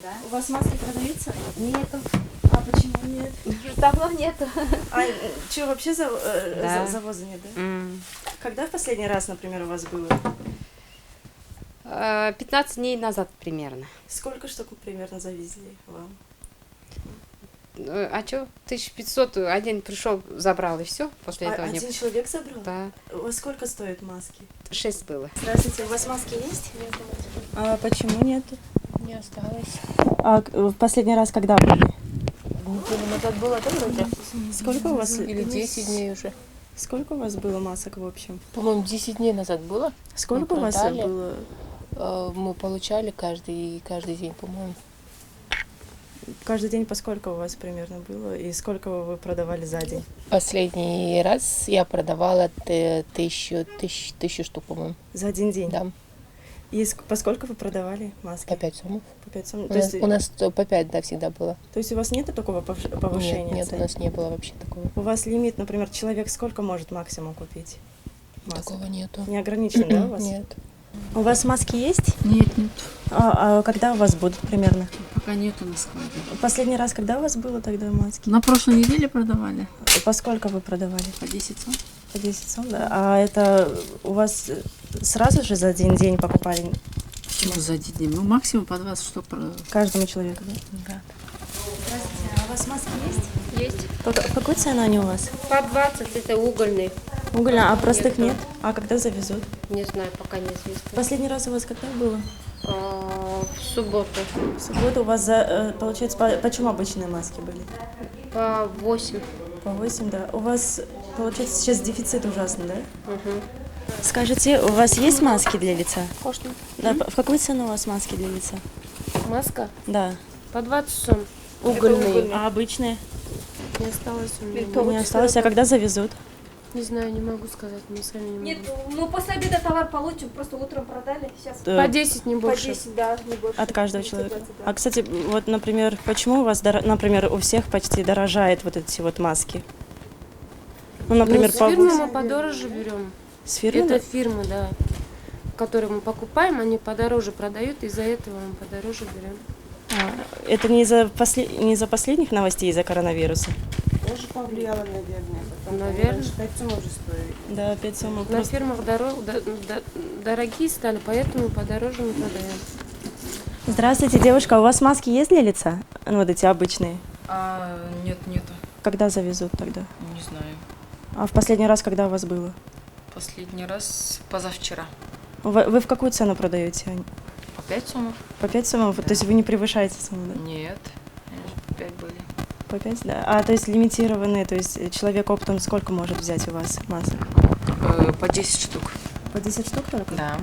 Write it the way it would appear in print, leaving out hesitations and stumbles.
Да? У вас маски продаются? Нету. А почему нет? Давно нету. А что, вообще Да. завоза нет, да? Когда в последний раз, например, у вас было? 15 дней назад примерно. Сколько штук примерно завезли вам? А что? 1500, один пришел, забрал, и все. После этого Один человек забрал? Да, У вас сколько стоят маски? 6 было. Здравствуйте, у вас маски есть? Нет, А почему нет? не осталось. А в последний раз когда были? Неделю назад было, да, вроде? Сколько у вас? Или 10 дней уже. Сколько у вас было масок в общем? По-моему, 10 дней назад было. Сколько у вас продали. было? Мы получали каждый день, по-моему. Каждый день по сколько у вас примерно было? И сколько вы продавали за день? Последний раз я продавала тысячу штук, по-моему. За один день? Да, И по сколько вы продавали маски? по 5 сомов. По 5 сом. У нас по 5, да, всегда было. То есть у вас нет такого повышения? Нет, у цен? нас не было вообще такого. У вас лимит, например, человек сколько может максимум купить? масок? Такого нету. Не ограничен, да, у вас? Нет. У вас маски есть? Нет, нет, А когда у вас будут примерно? пока нету на складе. Последний раз когда у вас было тогда маски? На прошлой неделе продавали По сколько вы продавали? по 10 сом. По 10 сом, да? А это у вас сразу же за один день покупали Чего за один день? Ну, максимум по 20 штук. каждому человеку, да? Да. Здравствуйте, а у вас маски есть? Есть. По какой цене они у вас? По 20 это угольный. Угольно, а простых Нет. нет? А когда завезут? Не знаю, пока неизвестно. Последний раз у вас когда было? В субботу В субботу у вас, получается, почему обычные маски были? по 8. По 8, да. У вас, получается, сейчас дефицит ужасный, да? Угу. Скажите, у вас есть маски для лица? Можно. Да, в какую цену у вас маски для лица? Маска Да. по 20 сом. Угольные. А обычные? Не осталось у меня. Не осталось. А когда завезут? Не знаю, не могу сказать. Мы сами не Нет, могу. мы после обеда товар получим, просто утром продали, сейчас По 10, не по больше. 10, да, не больше. От каждого 10, человека. 20, да. А, кстати, вот, например, почему у вас, например, у всех почти дорожает вот эти вот маски? Ну, например, С по фирмы мы подороже берем. с фирмы? Это фирмы, да. Которые мы покупаем, они подороже продают, из-за этого мы подороже берем. Это не из-за не из-за последних новостей, из-за коронавируса? Тоже повлияло, наверное. Потом, Наверное. 5 сом уже стоит. Да, 5 сомов. На фирмах дорогие стали, поэтому подороже мы продаем. Здравствуйте, девушка, а у вас маски есть для лица? Ну, вот эти обычные. Нет, нету. Когда завезут тогда? Не знаю. А в последний раз когда у вас было? Последний раз позавчера. Вы в какую цену продаете? По 5 сомов? По 5 сомов? То есть вы не превышаете сумму, да? Нет. Они же по 5 были. По 5, да. А то есть лимитированные, то есть человек оптом сколько может взять у вас масок? По 10 штук. По 10 штук только? Да.